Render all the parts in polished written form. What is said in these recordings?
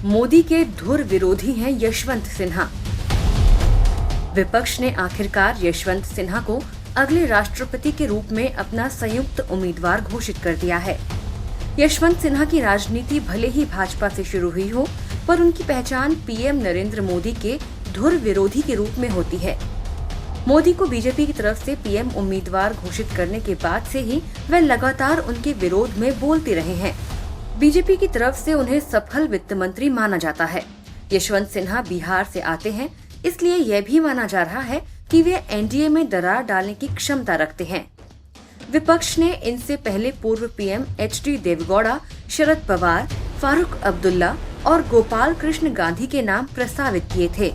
मोदी के धुर विरोधी हैं यशवंत सिन्हा। विपक्ष ने आखिरकार यशवंत सिन्हा को अगले राष्ट्रपति के रूप में अपना संयुक्त उम्मीदवार घोषित कर दिया है। यशवंत सिन्हा की राजनीति भले ही भाजपा से शुरू हुई हो, पर उनकी पहचान पीएम नरेंद्र मोदी के धुर विरोधी के रूप में होती है। मोदी को बीजेपी की तरफ से पीएम उम्मीदवार घोषित करने के बाद से ही वे लगातार उनके विरोध में बोलते रहे हैं। बीजेपी की तरफ से उन्हें सफल वित्त मंत्री माना जाता है। यशवंत सिन्हा बिहार से आते हैं, इसलिए यह भी माना जा रहा है कि वे एनडीए में दरार डालने की क्षमता रखते हैं। विपक्ष ने इनसे पहले पूर्व पीएम एचडी देवेगौड़ा, शरद पवार, फारूक अब्दुल्ला और गोपाल कृष्ण गांधी के नाम प्रस्तावित किए थे,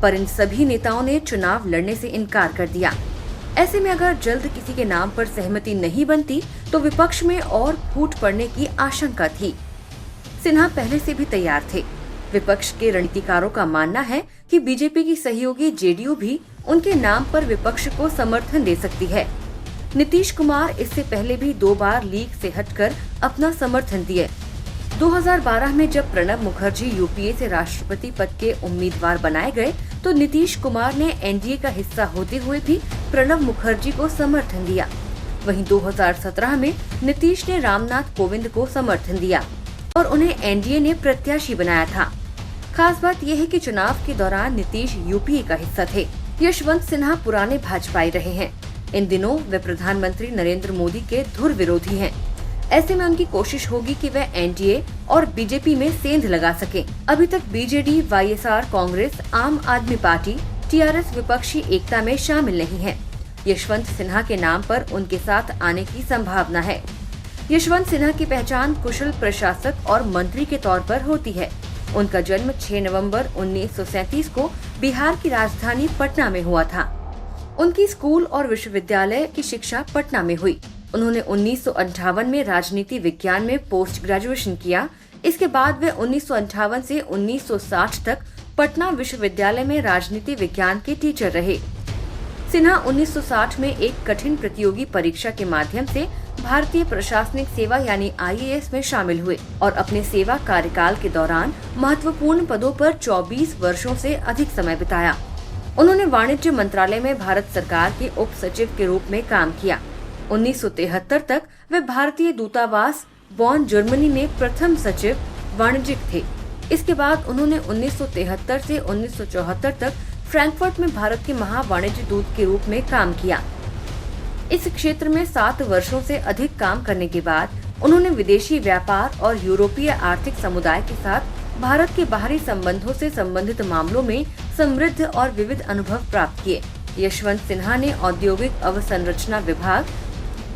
पर इन सभी नेताओं ने चुनाव लड़ने से इनकार कर दिया। ऐसे में अगर जल्द किसी के नाम पर सहमति नहीं बनती तो विपक्ष में और फूट पड़ने की आशंका थी। सिन्हा पहले से भी तैयार थे। विपक्ष के रणनीतिकारों का मानना है कि बीजेपी की सहयोगी जेडीयू भी उनके नाम पर विपक्ष को समर्थन दे सकती है। नीतीश कुमार इससे पहले भी 2 बार लीग से हटकर अपना समर्थन दिए। 2012 में जब प्रणब मुखर्जी यूपीए से राष्ट्रपति पद के उम्मीदवार बनाए गए तो नीतीश कुमार ने एनडीए का हिस्सा होते हुए भी प्रणब मुखर्जी को समर्थन दिया। वहीं 2017 में नीतीश ने रामनाथ कोविंद को समर्थन दिया और उन्हें एनडीए ने प्रत्याशी बनाया था। खास बात यह है कि चुनाव के दौरान नीतीश यूपीए का हिस्सा थे। यशवंत सिन्हा पुराने भाजपाई रहे हैं। इन दिनों वे प्रधानमंत्री नरेंद्र मोदी के धुर विरोधी हैं। ऐसे में उनकी कोशिश होगी कि वे एनडीए और बीजेपी में सेंध लगा सकें। अभी तक बीजेडी, वाईएसआर, कांग्रेस, आम आदमी पार्टी, टीआरएस विपक्षी एकता में शामिल नहीं है। यशवंत सिन्हा के नाम पर उनके साथ आने की संभावना है। यशवंत सिन्हा की पहचान कुशल प्रशासक और मंत्री के तौर पर होती है। उनका जन्म 6 नवंबर 1937 को बिहार की राजधानी पटना में हुआ था। उनकी स्कूल और विश्वविद्यालय की शिक्षा पटना में हुई। उन्होंने 1958 में राजनीति विज्ञान में पोस्ट ग्रेजुएशन किया। इसके बाद वे 1958 से 1960 तक पटना विश्वविद्यालय में राजनीति विज्ञान के टीचर रहे। सिन्हा 1960 में एक कठिन प्रतियोगी परीक्षा के माध्यम से भारतीय प्रशासनिक सेवा यानी आईएएस में शामिल हुए और अपने सेवा कार्यकाल के दौरान महत्वपूर्ण पदों पर 24 वर्षों से अधिक समय बिताया। उन्होंने वाणिज्य मंत्रालय में भारत सरकार के उप सचिव के रूप में काम किया। 1973 तक वे भारतीय दूतावास बॉन, जर्मनी में प्रथम सचिव वाणिज्यिक थे। इसके बाद उन्होंने 1973 से 1974 तक फ्रैंकफर्ट में भारत के महावाणिज्य दूत के रूप में काम किया। इस क्षेत्र में 7 वर्षों से अधिक काम करने के बाद उन्होंने विदेशी व्यापार और यूरोपीय आर्थिक समुदाय के साथ भारत के बाहरी संबंधों से संबंधित मामलों में समृद्ध और विविध अनुभव प्राप्त किए। यशवंत सिन्हा ने औद्योगिक अवसंरचना विभाग,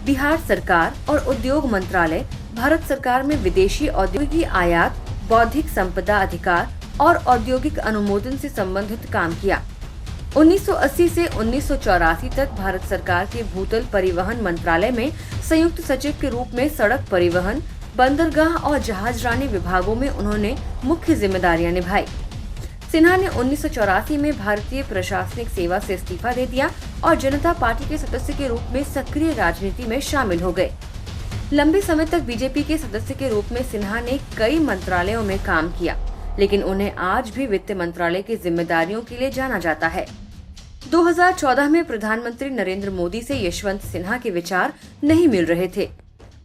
बिहार सरकार और उद्योग मंत्रालय, भारत सरकार में विदेशी औद्योगिक आयात, बौद्धिक संपदा अधिकार और औद्योगिक अनुमोदन से संबंधित काम किया। 1980 से 1984 तक भारत सरकार के भूतल परिवहन मंत्रालय में संयुक्त सचिव के रूप में सड़क परिवहन, बंदरगाह और जहाजरानी विभागों में उन्होंने मुख्य जिम्मेदारियां निभाई। सिन्हा ने 1984 में भारतीय प्रशासनिक सेवा से इस्तीफा दे दिया और जनता पार्टी के सदस्य के रूप में सक्रिय राजनीति में शामिल हो गए। लंबे समय तक बीजेपी के सदस्य के रूप में सिन्हा ने कई मंत्रालयों में काम किया, लेकिन उन्हें आज भी वित्त मंत्रालय की जिम्मेदारियों के लिए जाना जाता है। 2014 में प्रधानमंत्री नरेंद्र मोदी से यशवंत सिन्हा के विचार नहीं मिल रहे थे।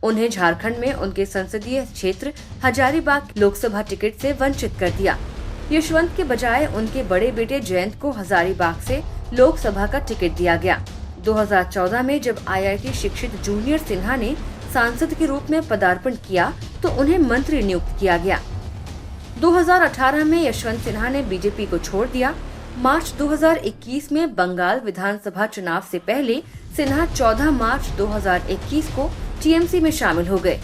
उन्हें झारखंड में उनके संसदीय क्षेत्र हजारीबाग लोकसभा टिकट से वंचित कर दिया। यशवंत के बजाय उनके बड़े बेटे जयंत को हजारीबाग से लोकसभा का टिकट दिया गया। 2014 में जब आईआईटी शिक्षित जूनियर सिन्हा ने सांसद के रूप में पदार्पण किया तो उन्हें मंत्री नियुक्त किया गया। 2018 में यशवंत सिन्हा ने बीजेपी को छोड़ दिया। मार्च 2021 में बंगाल विधानसभा चुनाव से पहले सिन्हा 14 मार्च 2021 को टीएमसी में शामिल हो गए।